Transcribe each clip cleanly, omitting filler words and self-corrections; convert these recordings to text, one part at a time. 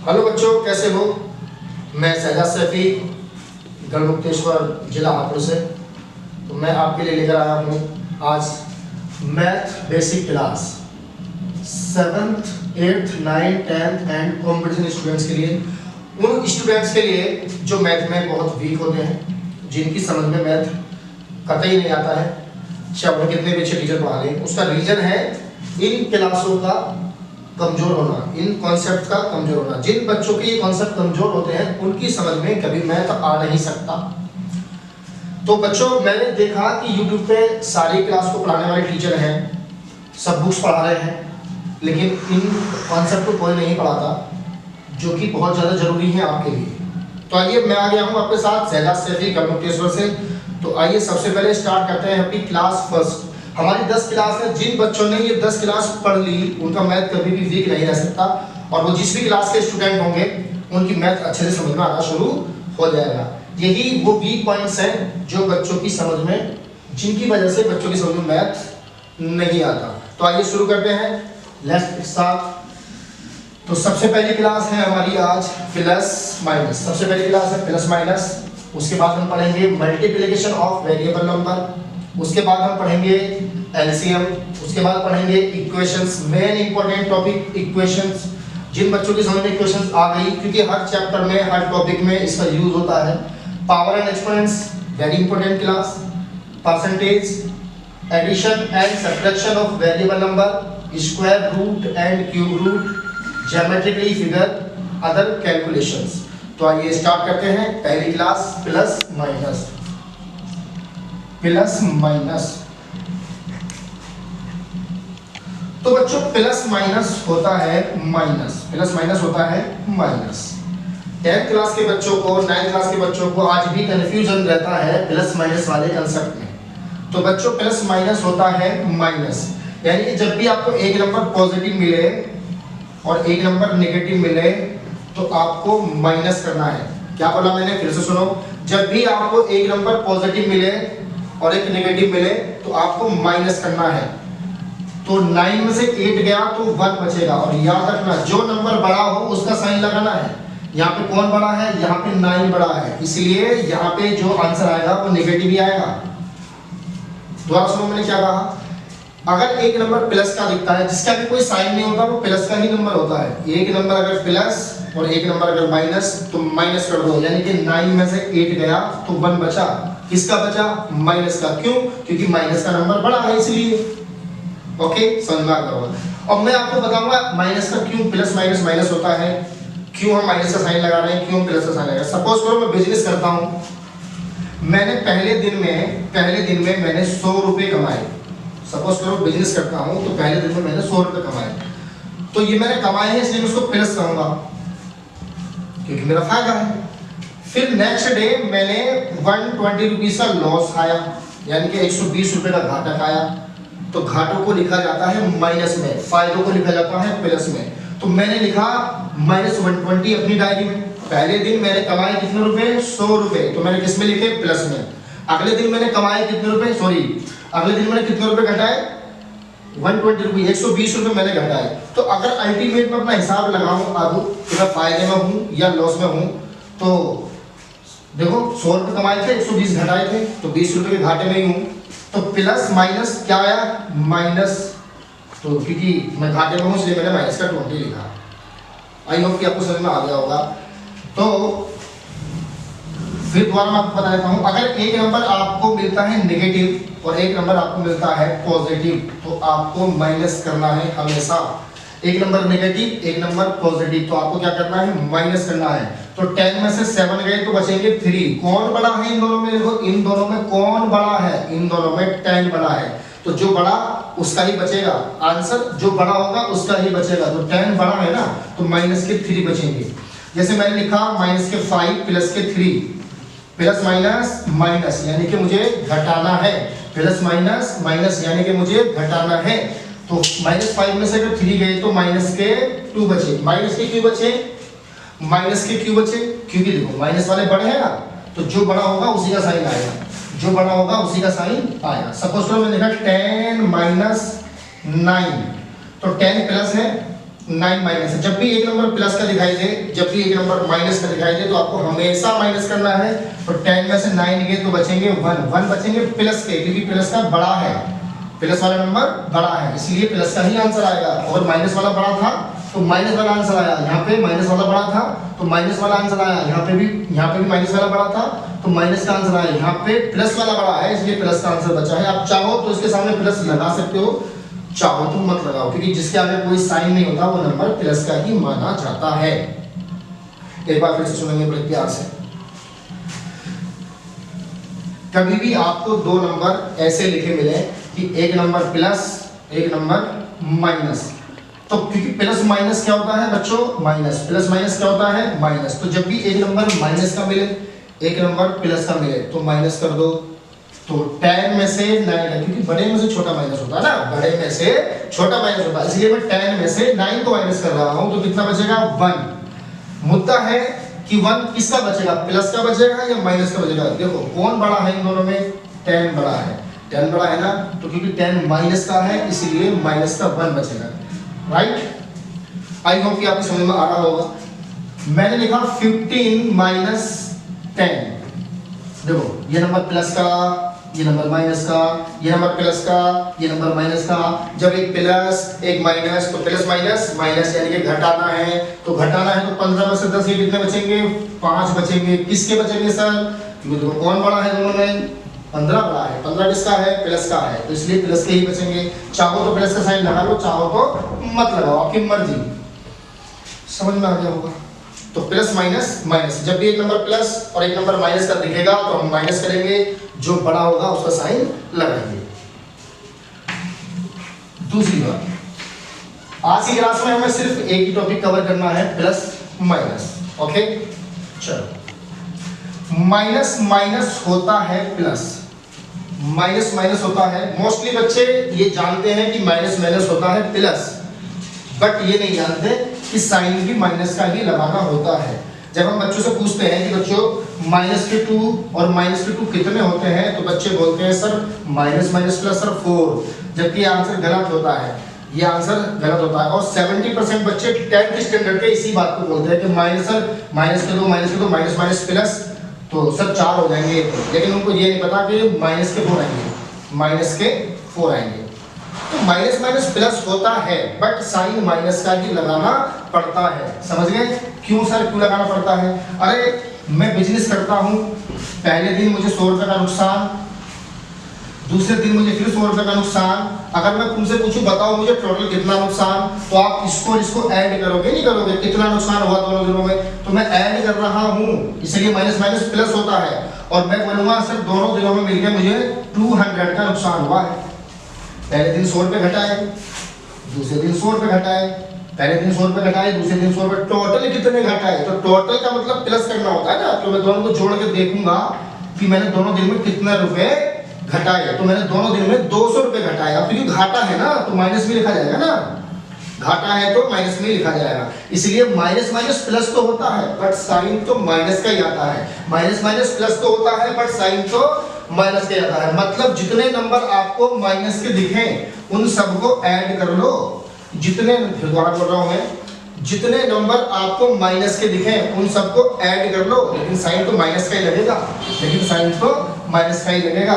Hello बच्चों, कैसे हो। मैं शहजाद सैफी गढ़मुक्तेश्वर जिला हापुड़ से। तो मैं आपके लिए लेकर आया हूँ आज math basic class 7th 8th 9th 10th and competition students के लिए, उन स्टूडेंट्स के लिए जो मैथ में बहुत वीक होते हैं, जिनकी समझ में मैथ कतई नहीं आता है, चाहे उन्हें कितने भी अच्छे टीचर पढ़ा लें। उसका रीज़न है इन क्लासों का कमजोर होना, इन कॉन्सेप्ट का कमजोर होना। जिन बच्चों के ये कॉन्सेप्ट कमजोर होते हैं उनकी समझ में कभी मैथ आ नहीं सकता। तो बच्चों, मैंने देखा कि YouTube पे सारी क्लास को पढ़ाने वाले टीचर हैं, सब बुक्स पढ़ा रहे हैं, लेकिन इन कॉन्सेप्ट को कोई नहीं पढ़ाता, जो कि बहुत ज़्यादा जरूरी है आपके लिए। तो आइए, मैं आ गया हूँ आपके साथ शहजाद सैफी गढ़मुक्तेश्वर से। तो आइए सबसे पहले स्टार्ट करते हैं अपनी क्लास फर्स्ट। हमारी 10 क्लास है। जिन बच्चों ने ये 10 क्लास पढ़ ली उनका मैथ कभी भी वीक नहीं रह सकता, और वो जिस भी क्लास के स्टूडेंट होंगे उनकी मैथ अच्छे से समझ में आना शुरू हो जाएगा। यही वो वीक पॉइंट्स हैं जो बच्चों की समझ में, जिनकी वजह से बच्चों की समझ में मैथ नहीं आता। तो आइए शुरू करते हैं, लेट्स स्टार्ट। तो सबसे पहली क्लास है हमारी आज प्लस माइनस। सबसे पहली क्लास है प्लस माइनस। उसके बाद हम पढ़ेंगे मल्टीप्लिकेशन ऑफ वेरिएबल नंबर। उसके बाद हम पढ़ेंगे एलसीएम। उसके बाद पढ़ेंगे equations, main important topic equations. जिन बच्चों की समझ में इक्वेशंस आ गई, क्योंकि हर चैप्टर में, हर टॉपिक में इसका यूज होता है। Power and exponents, very important class. Percentage, addition and subtraction of variable number, square root and cube root, geometrically figure, other calculations. तो आइए स्टार्ट करते हैं पहली class plus minus. Plus minus, तो बच्चों प्लस माइनस होता है माइनस, प्लस माइनस होता है माइनस। 10th क्लास के बच्चों को, 9th क्लास के बच्चों को आज भी कंफ्यूजन रहता है प्लस माइनस वाले कंसेप्ट में। तो बच्चों प्लस माइनस होता है माइनस, यानी कि जब भी आपको एक नंबर पॉजिटिव मिले और एक नंबर नेगेटिव मिले तो आपको माइनस करना है। क्या बोला मैंने, फिर से सुनो। जब भी आपको एक नंबर पॉजिटिव मिले और एक नेगेटिव मिले तो आपको माइनस करना है। तो 9 में से 8 गया तो 1 बचेगा, और याद रखना जो नंबर बड़ा हो उसका साइन लगाना है। यहाँ पे कौन बड़ा है, यहाँ पे 9 बड़ा है, इसलिए यहाँ पे जो आंसर आएगा वो नेगेटिव ही आएगा। दोबारा सुनो मैंने क्या कहा। अगर एक नंबर प्लस का दिखता है, जिसका भी कोई साइन नहीं होता, वो प्लस का ही नंबर होता है। एक नंबर अगर प्लस और एक नंबर अगर माइनस, तो माइनस कर दो, यानी कि 9 में से 8 गया तो 1 बचा। किसका बचा, माइनस का। क्यों, क्योंकि माइनस का नंबर बड़ा है इसलिए। ओके, समझ में आ गया होगा। अब मैं आपको बताऊंगा माइनस का क्यों प्लस माइनस माइनस होता है, क्यों हम माइनस का साइन लगा रहे हैं, क्यों प्लस का साइन लगा रहे हैं। सपोज करो मैं बिजनेस करता हूँ, मैंने पहले दिन में मैंने 100 रुपए कमाए। सपोज करो बिजनेस करता हूँ तो पहले दिन में मैंने 100 रुपए कमाए, तो ये मैंने कमाए हैं इसलिए मैं उसको प्लस कहूंगा क्योंकि मेरा फायदा है। फिर नेक्स्ट डे मैंने 120 रुपीज का लॉस खाया, यानी कि 120 रुपए का घाटा खाया। तो घाटों को लिखा जाता है माइनस में, फायदों को लिखा जाता है प्लस में। तो मैंने लिखा -120 अपनी डायरी में। पहले दिन मैंने कमाए कितने रुपए, 100 रुपए, तो मैंने किस में लिखे, प्लस में। अगले दिन मैंने कमाए कितने रुपए, अगले दिन मैंने कितने रुपए घटाए, 120 रुपये, 120 रुपये मैंने घटाए। तो अगर अल्टीमेट में अपना हिसाब लगाऊं आदू कि मैं फायदे में हूँ या लॉस में हूँ, तो देखो 100 रुपये कमाए थे, 120 घटाए थे, तो 20 रुपये के घाटे में ही हूँ। तो प्लस माइनस क्या आया, माइनस। तो क्योंकि मैं घाटे में हूँ इसलिए मैंने माइनस का 20 लिखा। आई होप कि आपको समझ में आ गया होगा। तो फिर दोबारा मैं आपको बता देता हूँ, अगर एक नंबर आपको मिलता है नेगेटिव और एक नंबर आपको मिलता है पॉजिटिव, तो आपको माइनस करना है हमेशा। एक नंबर नेगेटिव, एक नंबर पॉजिटिव, तो आपको क्या करना है, माइनस करना है। तो 10 में से 7 गए तो बचेंगे 3। कौन बड़ा है इन दोनों में, देखो इन दोनों में कौन बड़ा है, इन दोनों में 10 बड़ा है, तो जो बड़ा उसका ही बचेगा आंसर, जो बड़ा होगा उसका ही बचेगा। तो 10 बड़ा है ना, तो माइनस के 3 बचेंगे। जैसे मैंने लिखा माइनस के 5 प्लस के 3, प्लस माइनस माइनस यानी कि मुझे घटाना है, प्लस माइनस माइनस यानी कि मुझे घटाना है। तो -5 में से अगर 3 गए तो माइनस के 2 बचे। माइनस के क्यों बचे, माइनस के क्यों बचे, क्योंकि देखो माइनस वाले बड़े हैं ना, तो जो बड़ा होगा उसी का साइन आएगा, जो बड़ा होगा उसी का साइन आएगा। सपोज करो मैंने लिखा 10 - 9, तो 10 प्लस है 9 माइनस है। जब भी एक नंबर प्लस का दिखाई दे, जब भी एक नंबर माइनस का दिखाई दे, तो आपको हमेशा माइनस करना है। तो 10 में से 9 गए तो बचेंगे 1 बचेंगे प्लस के, क्योंकि प्लस का बड़ा है, प्लस वाला नंबर बड़ा है, इसलिए प्लस का ही आंसर आएगा। और माइनस वाला बड़ा था तो माइनस वाला आंसर आया। यहाँ पे माइनस वाला बड़ा था तो माइनस वाला आंसर आया। यहाँ पे भी माइनस वाला बड़ा था तो माइनस का आंसर आया। यहाँ पे प्लस वाला बड़ा है, इसलिए प्लस का आंसर बचा है। आप चाहो तो इसके सामने प्लस लगा सकते हो, चाहो तो मत लगाओ, क्योंकि जिसके आगे कोई साइन नहीं होता वो नंबर प्लस का ही माना जाता है। एक बार फिर से सुनेंगे बड़े प्यार से। कभी भी आपको दो नंबर ऐसे लिखे मिले कि एक नंबर प्लस एक नंबर माइनस, तो क्योंकि प्लस माइनस क्या होता है बच्चों, माइनस, प्लस माइनस क्या होता है, माइनस। तो जब भी एक नंबर माइनस का मिले एक नंबर प्लस का मिले तो माइनस कर दो। तो 10 में से 9, क्योंकि बड़े में से छोटा माइनस होता है ना, बड़े में से छोटा माइनस होता है, इसलिए मैं 10 में से 9 को माइनस कर रहा हूं। तो कितना बचेगा, 1। मुद्दा है कि 1 किसका बचेगा, प्लस का बचेगा या माइनस का बचेगा। देखो कौन बड़ा है इन दोनों में, 10 बड़ा है, 10 बड़ा है ना, तो क्योंकि 10 माइनस का है इसलिए माइनस का 1 बचेगा, राइट। आई होप कि आपको समझ में आ रहा होगा। मैंने लिखा 15 माइनस 10। देखो ये नंबर प्लस का, ये नंबर माइनस का, ये नंबर प्लस का, ये नंबर माइनस का। जब एक प्लस एक माइनस, तो प्लस माइनस माइनस यानी कि घटाना है। तो घटाना है तो 15 में से 10 ये कितने बचेंगे, 5 बचेंगे। किसके बचेंगे सर, क्योंकि देखो कौन बड़ा है दोनों में, 15 बड़ा है। 15 किसका है, प्लस का है, तो इसलिए प्लस के ही बचेंगे। चाहो तो प्लस का साइन लगा लो, चाहो तो मत लगाओ, आपकी मर्जी। समझ में आ गया होगा। तो प्लस माइनस माइनस, जब भी एक नंबर प्लस और एक नंबर माइनस का दिखेगा तो हम माइनस करेंगे, जो बड़ा होगा उसका साइन लगाएंगे। दूसरी बात, आज की क्लास में हमें सिर्फ एक ही टॉपिक कवर करना है, प्लस माइनस। ओके चलो, माइनस माइनस होता है प्लस, माइनस माइनस होता है। मोस्टली बच्चे ये जानते हैं कि माइनस माइनस होता है प्लस, बट ये नहीं जानते कि साइन भी माइनस का ही लगाना होता है। जब हम बच्चों से पूछते हैं कि बच्चों माइनस के 2 और माइनस के 2 कितने होते हैं, तो बच्चे बोलते हैं sir minus minus plus sir 4, जबकि आंसर गलत होता है, ये आंसर गलत होता है। और 70% बच्चे 10th स्टैंडर्ड के इसी बात को बोलते हैं कि माइनस के 2 माइनस माइनस प्लस तो सर 4 हो जाएंगे, लेकिन उनको ये नहीं पता कि माइनस के 4 आएंगे, माइनस के 4 आएंगे। तो माइनस माइनस प्लस होता है, बट साइन माइनस का ही लगाना पड़ता है। समझ गए क्यों सर, क्यों लगाना पड़ता है? अरे मैं बिजनेस करता हूँ, पहले दिन मुझे 100 रुपए का नुकसान, दूसरे दिन मुझे फिर 100 रुपए का नुकसान। अगर मैं तुमसे पूछूं बताओ मुझे टोटल कितना नुकसान, तो आप इसको ऐड करोगे, नहीं करोगे, कितना नुकसान हुआ दोनों दिनों में, तो मैं ऐड कर रहा हूँ, इसलिए माइनस माइनस प्लस होता है। और मैं बोलूंगा सर दोनों दिनों में मिलकर मुझे 200 का नुकसान हुआ है। पहले दिन 100 रुपए घटाए, दूसरे दिन 100 रुपए घटाए, पहले दिन 100 रुपए घटाए, दूसरे दिन 100 रुपए, टोटल कितने घटाए? तो टोटल का मतलब प्लस करना होता है ना, तो मैं दोनों को जोड़ के देखूंगा कि मैंने दोनों दिन में कितने रुपए घटाए। तो मैंने दोनों दिन में 200 रुपए घटाए। अब क्योंकि घाटा है ना तो माइनस में लिखा जाएगा ना, घाटा है तो माइनस में लिखा जाएगा, इसलिए माइनस माइनस प्लस तो होता है बट साइन तो माइनस का ही आता है। माइनस माइनस प्लस तो होता है बट साइन तो माइनस के आता है। मतलब जितने नंबर आपको माइनस के दिखें उन सबको ऐड कर लो। जितने, दोबारा बोल रहा हूं मैं, जितने नंबर आपको माइनस के दिखें उन सबको ऐड कर लो, लेकिन साइन तो माइनस का ही लगेगा, लेकिन साइन तो माइनस का ही लगेगा,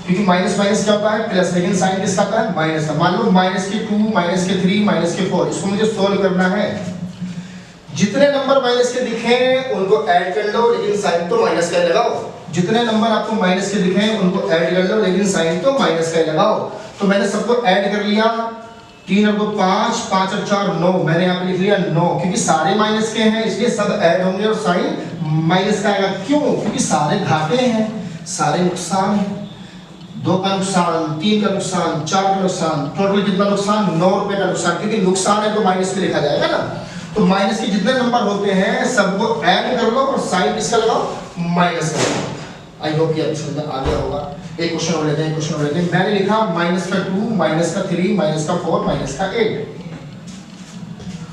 क्योंकि माइनस माइनस क्या होता है प्लस, लेकिन साइन किसका आता है माइनस का। मान लो माइनस के 2, माइनस के 3, माइनस के 4, इसको मुझे सोल्व करना है। जितने नंबर माइनस के दिखें उनको ऐड कर लो, लेकिन साइन तो माइनस का ही लगाओ। जितने नंबर आपको माइनस के दिखें उनको ऐड कर लो, लेकिन साइन तो माइनस का ही लगाओ। तो मैंने सबको ऐड कर लिया, 3 और 2 5, 5 और 4 9, मैंने यहाँ पे लिख लिया 9, क्योंकि सारे माइनस के हैं इसलिए सब ऐड होंगे और साइन माइनस का आएगा। क्यों? क्योंकि सारे घाटे हैं, सारे नुकसान हैं। 2 का नुकसान, 3 का नुकसान, 4 का नुकसान, टोटल कितना नुकसान 9 रुपए का नुकसान, क्योंकि नुकसान है तो माइनस में लिखा जाएगा ना। तो माइनस के जितने नंबर होते हैं सबको ऐड कर लो और साइन किसका लगाओ माइनस का लगाओ। आई होप कि आप समझ में आ गया होगा। एक क्वेश्चन और लेते हैं, क्वेश्चन और लेते हैं। मैंने लिखा माइनस का 2, माइनस का 3, माइनस का 4, माइनस का 8।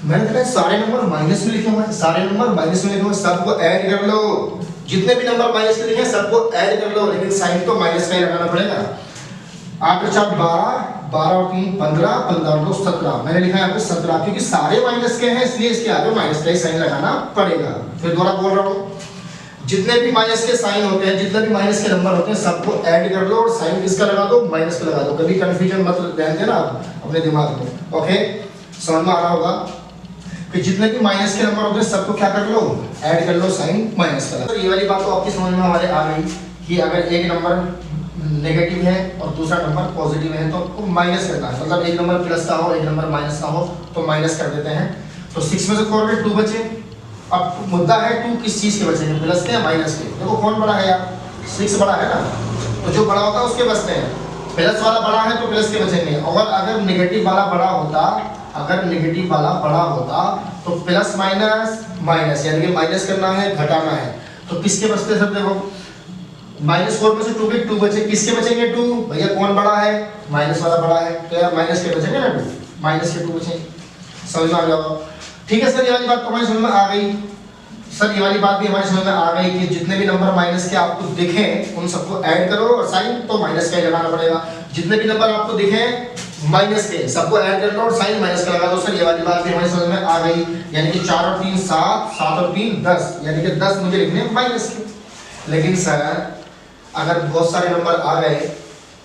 मैंने कहा सारे नंबर माइनस में लिखे हुए हैं, सारे नंबर माइनस में लिखे हुए हैं, सबको ऐड कर लो। जितने भी नंबर माइनस के लिखे हैं सबको ऐड कर लो, लेकिन साइन तो माइनस का ही लगाना पड़ेगा। 8 और 4 12, 12 और 3 15, 15 और 2 17। मैंने लिखा है यहाँ पे 17 क्योंकि सारे माइनस के हैं इसलिए इसके आगे माइनस का ही साइन लगाना पड़ेगा। फिर दोबारा बोल रहा हूँ, जितने भी माइनस के साइन होते हैं, जितने भी माइनस के नंबर होते हैं, सबको ऐड कर लो और साइन किसका लगा दो, माइनस का लगा दो। कभी कंफ्यूजन मत रहने देना अपने दिमाग में। ओके, समझ में आ रहा होगा कि जितने भी माइनस के नंबर होते हैं सबको क्या कर लो, ऐड कर लो, साइन माइनस का लगा। तो ये वाली बात तो आपकी समझ में हमारे आ गई कि अगर एक नंबर नेगेटिव है और दूसरा नंबर पॉजिटिव है तो माइनस करना है, मतलब एक नंबर प्लस का हो एक नंबर माइनस का हो तो माइनस कर देते हैं। तो 6 में से 4 में 2 बचे। अब मुद्दा है 2 किस चीज के बचेंगे, प्लस के या माइनस के। देखो कौन बड़ा है यार, 6 बड़ा है ना, तो जो बड़ा होता है उसके बचते हैं। प्लस वाला बड़ा है तो प्लस के बचेंगे, और अगर नेगेटिव वाला बड़ा होता, अगर नेगेटिव वाला बड़ा होता तो प्लस माइनस माइनस, यानी कि माइनस करना है घटाना है, तो किसके बचते सब। देखो -4 में से 2 के 2 बचे, किसके बचेंगे 2, भैया कौन बड़ा है, माइनस वाला बड़ा है, तो यार माइनस के बचेंगे ना 2, माइनस के 2 बचेंगे। समझ में आ गया, ठीक है सर। ये वाली बात तो हमारी समझ में आ गई सर, ये वाली बात भी हमारी समझ में आ गई कि जितने भी नंबर माइनस के आपको दिखें उन सबको ऐड करो और साइन तो माइनस का ही लगाना पड़ेगा। जितने भी नंबर आपको दिखें माइनस के सबको ऐड कर लो और साइन माइनस का लगा दो। सर ये वाली बात भी हमारी समझ में आ गई, यानी कि 4 और 3 7, 7 और 3 10, यानी कि 10 मुझे लिखने माइनस के। लेकिन सर अगर बहुत सारे नंबर आ गए,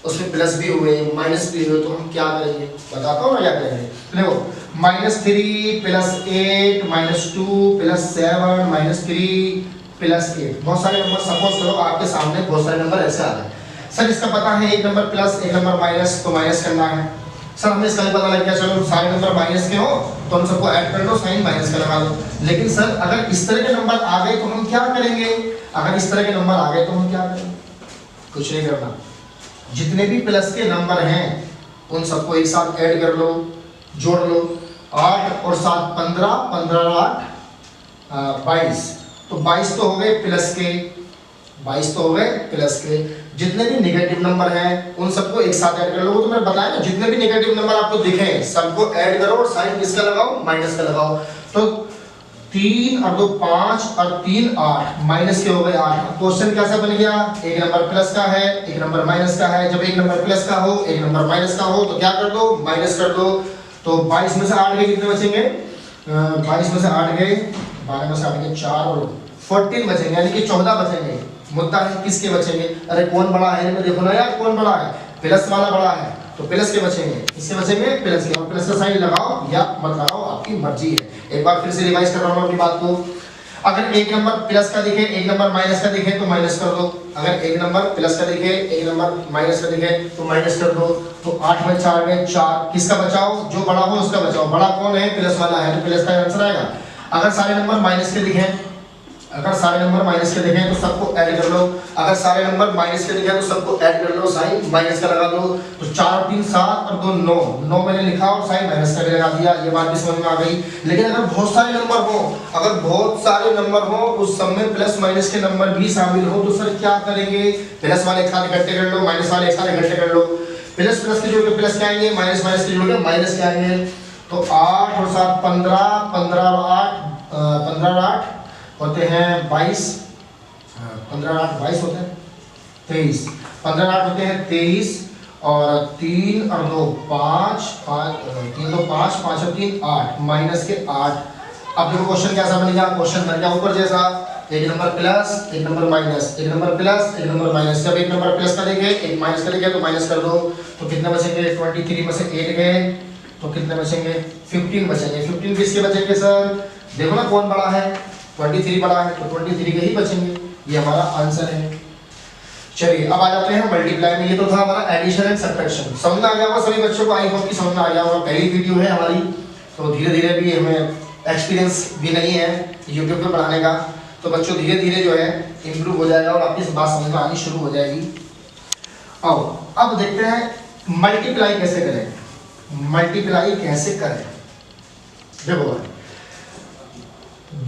उसमें प्लस भी हुए माइनस भी हुए, तो हम क्या करेंगे, बताता हूँ ना क्या करेंगे। देखो -3 + 8 -2 + 7 -3 + 8, बहुत सारे नंबर सपोज करो आपके सामने बहुत सारे नंबर ऐसे आ गए। सर इसका पता है एक नंबर प्लस एक नंबर माइनस, तो माइनस करना है। सर हमें इसका भी पता लग गया, चलो सारे नंबर माइनस के हो तो हम सबको ऐड कर लो, साइन माइनस का लगा दो। लेकिन सर अगर इस तरह के नंबर आ गए तो हम क्या करेंगे, अगर इस तरह के नंबर आ गए तो हम क्या करेंगे, कुछ नहीं करना। जितने भी प्लस के नंबर हैं उन सबको एक साथ ऐड कर लो, जोड़ लो। 8 और 7 15, 15 और 8 22, तो 22 तो हो गए प्लस के, 22 तो हो गए प्लस के। जितने भी नेगेटिव नंबर हैं उन सबको एक साथ ऐड कर लो। वो तो मैंने बताया ना, जितने भी नेगेटिव नंबर आपको दिखे सबको ऐड करो और साइन किसका लगाओ, माइनस का लगाओ। तो 3 और 2 5 और 3 8, माइनस के हो गए 8। क्वेश्चन कैसा बन गया, एक नंबर प्लस का है एक नंबर माइनस का है। जब एक नंबर प्लस का हो एक नंबर माइनस का हो तो क्या कर दो, माइनस कर दो। तो 22 में से 8 गए, कितने बचेंगे, 22 में से 8 गए, 12 में से 8 गए 4 और 14 बचेंगे, यानी कि 14 बचेंगे। मुद्दा है किसके बचेंगे, अरे कौन बड़ा है इनमें, देखो ना यार कौन बड़ा है, प्लस वाला बड़ा है तो प्लस के बचेंगे, किसके बचेंगे, प्लस के। और प्लस का साइन लगाओ या मत लगाओ आपकी मर्जी है। एक बार फिर से रिवाइज कर रहा हूं अपनी बात को। अगर एक नंबर प्लस का दिखे एक नंबर माइनस का दिखे तो माइनस कर दो। अगर एक नंबर प्लस का दिखे एक नंबर माइनस का दिखे तो माइनस कर दो। तो 8 में 4 में 4, किसका बचाओ, जो बड़ा हो उसका बचाओ। बड़ा कौन है, प्लस वाला है, तो प्लस का आंसर आएगा। अगर सारे नंबर माइनस के दिखे, अगर सारे नंबर माइनस के दिखे तो सबको ऐड कर लो। अगर सारे नंबर माइनस के दिखे तो सबको ऐड कर लो, साइन माइनस का लगा दो। तो 4 और 3 7 और 2 9, 9 मैंने लिखा और साइन माइनस का भी लगा दिया। ये बात भी समझ में आ गई। लेकिन अगर बहुत सारे नंबर हो, अगर बहुत सारे नंबर हो उस सब में प्लस माइनस के नंबर भी शामिल हो तो सर क्या करेंगे, प्लस वाले एक साथ इकट्ठे कर लो, माइनस वाले एक साथ इकट्ठे कर लो। प्लस प्लस के जोड़ के प्लस के आएंगे, माइनस माइनस के जोड़ के माइनस के आएंगे। तो 8 और 7 15, 15 और 8 15 और 8 होते हैं 22, 15 8 22 होते हैं 23, 15 8 होते हैं 23 और 3 और 2 5, 3 2 5, 5 और 3 8, माइनस के 8। अब देखो क्वेश्चन कैसा बन गया, क्वेश्चन बन गया ऊपर जैसा, एक नंबर प्लस एक नंबर माइनस, एक नंबर प्लस एक नंबर माइनस। जब एक नंबर प्लस का देखे एक माइनस का देखे तो माइनस कर दो। तो कितने बचेंगे, 23 में से 8 गए तो कितने बचेंगे, 15 बचेंगे। 15 किसके बचेंगे सर, देखो ना कौन बड़ा है, 23 बड़ा है तो 23 के ही बचेंगे। ये हमारा आंसर है। चलिए अब आ जाते हैं मल्टीप्लाई में। ये तो था हमारा एडिशन एंड सब्ट्रैक्शन। समझ में आ गया होगा सभी बच्चों को, आई होप कि समझ में आ गया होगा। पहली वीडियो है हमारी तो धीरे धीरे भी हमें एक्सपीरियंस भी नहीं है यूट्यूब पे पढ़ाने का, तो बच्चों धीरे धीरे जो है इम्प्रूव हो जाएगा और आपकी बात समझ में आनी शुरू हो जाएगी। अब देखते हैं मल्टीप्लाई कैसे करें, मल्टीप्लाई कैसे करें। देखो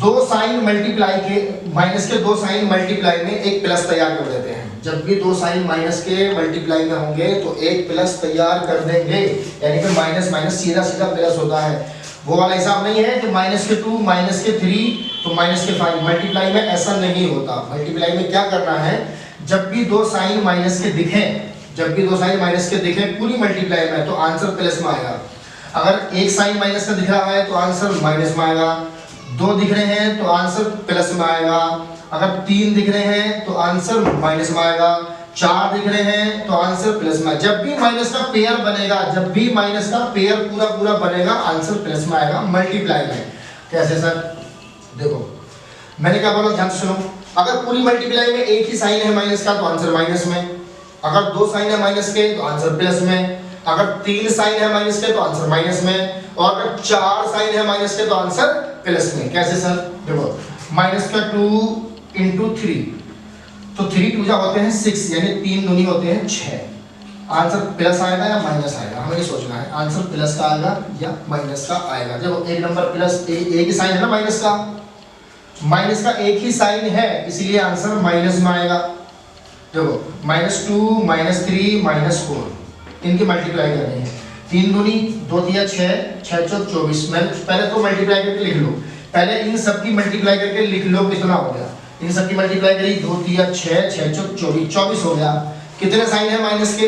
दो साइन मल्टीप्लाई के, माइनस के दो साइन मल्टीप्लाई में एक प्लस तैयार कर देते हैं। जब भी दो साइन माइनस के मल्टीप्लाई में होंगे तो एक प्लस तैयार कर देंगे, यानी कि माइनस माइनस सीधा सीधा प्लस होता है। वो वाला हिसाब नहीं है कि माइनस के 2 माइनस के 3 तो माइनस के 5। मल्टीप्लाई में ऐसा नहीं होता। मल्टीप्लाई में क्या करना है, जब भी दो साइन माइनस के दिखें, जब भी दो साइन माइनस के दिखें पूरी मल्टीप्लाई में तो आंसर प्लस में आएगा। अगर एक साइन माइनस का दिख रहा है तो आंसर माइनस में आएगा, दो दिख रहे हैं तो आंसर प्लस में आएगा, अगर तीन दिख रहे हैं तो आंसर माइनस में आएगा, चार दिख रहे हैं तो आंसर प्लस में। जब भी माइनस का पेयर बनेगा, जब भी माइनस का पेयर पूरा पूरा बनेगा आंसर प्लस में आएगा मल्टीप्लाई में। कैसे सर? देखो मैंने क्या बोला, ध्यान से सुनो। अगर पूरी मल्टीप्लाई में एक ही साइन है माइनस का तो आंसर माइनस में, अगर दो साइन है माइनस के तो आंसर प्लस में, अगर तीन साइन है माइनस के तो आंसर माइनस में, और अगर चार साइन है माइनस के तो आंसर प्लस में। कैसे सर? देखो माइनस का 2 इंटू 3 तो 3 2 जा होते हैं 6, यानी 3 दूनी होते हैं 6। आंसर प्लस आएगा या माइनस आएगा हमें ये सोचना है, आंसर प्लस का आएगा या माइनस का आएगा। देखो एक नंबर प्लस एक ही साइन है ना माइनस का एक ही साइन है इसलिए आंसर माइनस में आएगा। देखो -2 -3 -4 इनकी मल्टीप्लाई करनी है। 3 दूनी 2 तिया 6, 6 चौक 24। मैं पहले तो मल्टीप्लाई करके लिख लो, पहले इन सब की मल्टीप्लाई करके लिख लो कितना हो गया। इन सब की मल्टीप्लाई करी 2 तिया 6, 6 चौक 24, 24 हो गया। कितने साइन है माइनस के?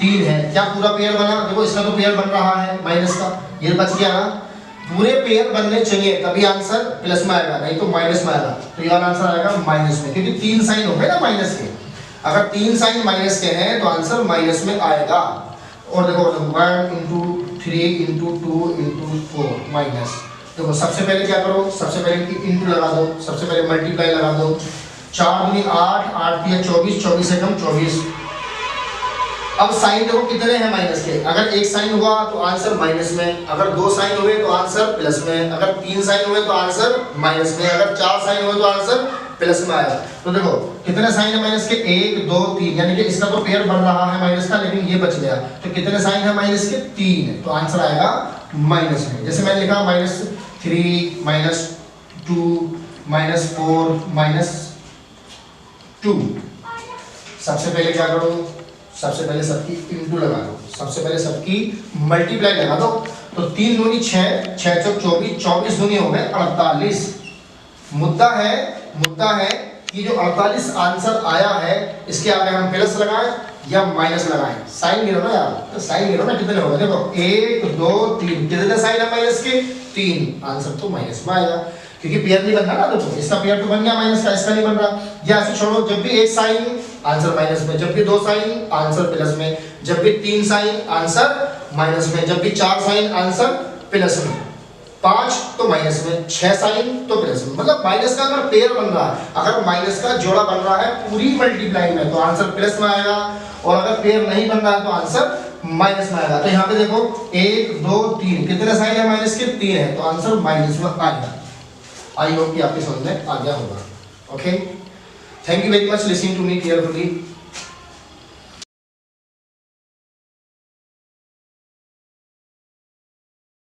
3 है। क्या पूरा पेयर बना? देखो इसका तो पेयर बन रहा है माइनस का, ये बच गया ना। पूरे पेयर बनने चाहिए तभी आंसर प्लस में आएगा, नहीं तो माइनस में आएगा। तो ये वाला आंसर आएगा माइनस में, क्योंकि 3 साइन हो गए ना माइनस के। अगर 3 साइन माइनस के हैं तो आंसर माइनस में आएगा। और देखो 1 इंटू 3 इंटू 2 इंटू 4 माइनस। देखो सबसे पहले क्या करो, सबसे पहले इंटू लगा दो, सबसे पहले मल्टीप्लाई लगा दो। 4 दूनी 8, 8 तिया 24, 24 से कम 24। अब साइन देखो कितने हैं माइनस के। अगर एक साइन हुआ तो आंसर माइनस में, अगर दो साइन हुए तो आंसर प्लस में, अगर 3 साइन हुए तो आंसर माइनस में, अगर 4 साइन हुए तो आंसर प्लस में आएगा। तो देखो कितने साइन है माइनस के? 1 2 3, यानी कि इसका तो पेयर बन रहा है माइनस का, लेकिन ये बच गया। तो कितने साइन है माइनस के? 3 है, तो आंसर आएगा माइनस में। जैसे मैंने लिखा -3 -2 -4 -2। सबसे पहले क्या करो, सबसे पहले सबकी इंटू लगा दो, सबसे पहले सबकी मल्टीप्लाई लगा दो। तो 3 दूनी 6, 6 चौक 24, 24 दूनी हो गए 48। मुद्दा है कि जो 48 आंसर आया है इसके आगे हम प्लस लगाएं या माइनस लगाएं। साइन गिनो ना यार, तो साइन गिनो ना कितने हो गए। देखो 1 2 3, कितने साइन है माइनस के? 3। आंसर तो माइनस में आएगा, क्योंकि पेयर नहीं बन रहा ना। देखो इसका पेयर तो बन गया माइनस का, इसका नहीं बन रहा। या ऐसे छोड़ो, जब भी एक साइन आंसर माइनस में, जब भी 2 साइन आंसर प्लस में, जब भी 3 साइन आंसर माइनस में, जब भी 4 साइन आंसर प्लस में, 5 तो माइनस में, 6 साइन तो प्लस में। मतलब माइनस का अगर पेयर बन रहा है, अगर माइनस का जोड़ा बन रहा है पूरी मल्टीप्लाई में तो आंसर प्लस में आएगा, और अगर पेयर नहीं बन रहा है तो आंसर माइनस में आएगा। तो यहाँ पे देखो 1 2 3, कितने साइन है माइनस के? 3 है, तो आंसर माइनस में आएगा। आई होप कि आपके समझ में आ गया होगा। Okay, thank you very much listening to me carefully.